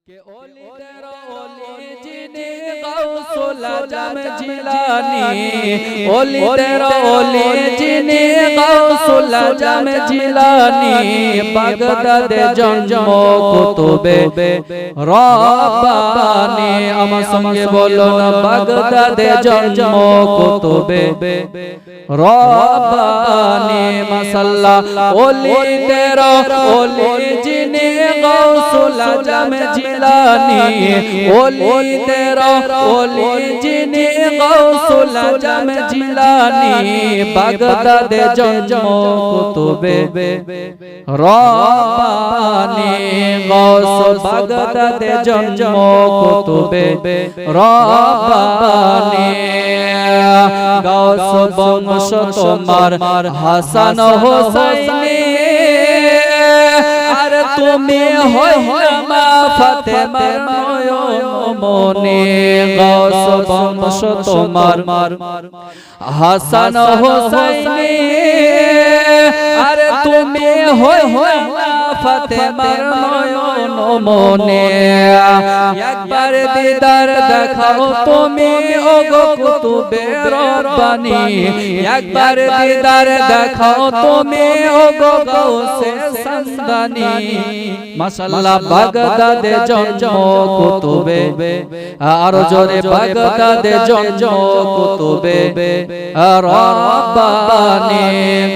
के ओली तेरा ओली जिने गौसुल आजम जिलानी ओली तेरा ओली जिने गौसुल आजम जिलानी बगदाद जन्म कुतुबे रब्बानी আমার সঙ্গে বলো না বাগদাদ জন্ম কুতুবে রব্বানি মাশাআল্লাহ ওলি তেরা ওলি জিনে গৌসুল আজম জিলানি ওলি তেরা ওলি জিনে গৌসুল আজম জিলানি বাগদাদ জন্ম কুতুবে রব্বানি গৌস বাগদাদ জন্ম কুতুবে রব্বানি গৌস বংশ তোমার হাসান হোসেইনি আর তুমি হইলা ফাতেমার নয়ন মনে গৌস বংশ তোমার হাসান হোসেইনি আর তুমি হইলা ফাতেমার নয়ন মনে একবার দিদার দেখাও তুমি ওগো কুতুবে রব্বানি একবার দিদার দেখাও তুমি ওগো গৌসে সান্দানি মাশাআল্লাহ বাগদাদ জন্ম কুতুবে আর জোরে বাগদাদ জন্ম কুতুবে রব্বানি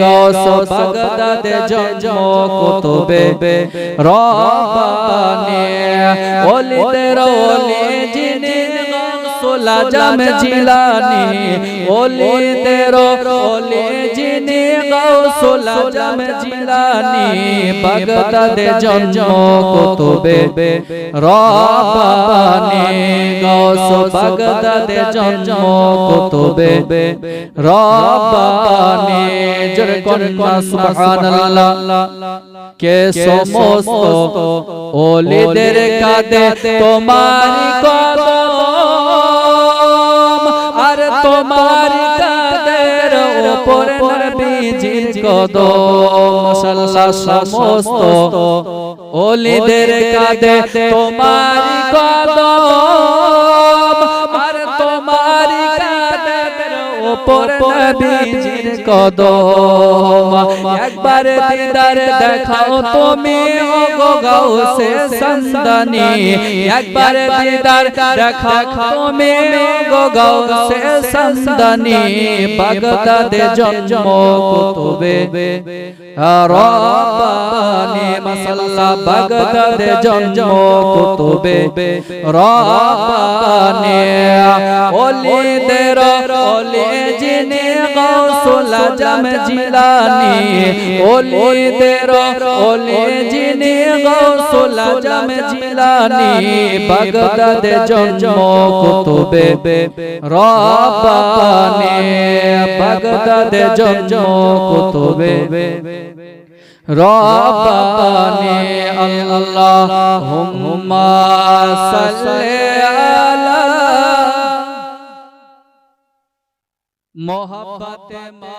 গৌস বাগদাদ জন্ম কুতুবে রব্বানি ওলি তেরা ওলি জিনে গৌসুল আজম জিলানি ওলি তেরা ওলি জিনে গৌসুল আজম জিলানি বাগদাদ জন্ম কুতুবে রব্বানি গৌস বাগদাদ জন্ম কুতুবে রব্বানি জোরে কন্না সুবহানাল্লাহ কে সমস্ত ওলিদের কাঁধে তোমারি কদম আর তোমারি কাঁধের উপরে নবীজির কদম মাশাআল্লাহ সমস্ত ওলিদের কাঁধে তোমারি কদম আর তোমারি কাঁধের উপরে নবীজির কদম একবার দিদার দেখাও তুমি ওগো গৌসে সান্দানি একবার দিদার দেখাও তুমি ওগো গৌসে সান্দানি বাগদাদ জন্ম কুতুবে রব্বানি মাশাআল্লাহ বাগদাদ জন্ম কুতুবে রব্বানি ওলি তেরা ওলি জিনে গৌসুল আজম জিলানি ওলি তেরা ওলি জিনে গৌসুল আজম জিলানি বাগদাদ জন্ম কুতুবে রব্বানি বাগদাদ জন্ম কুতুবে রব্বানি আল্লাহুম্মা সাল্লি আলা মোহাব্বতে মা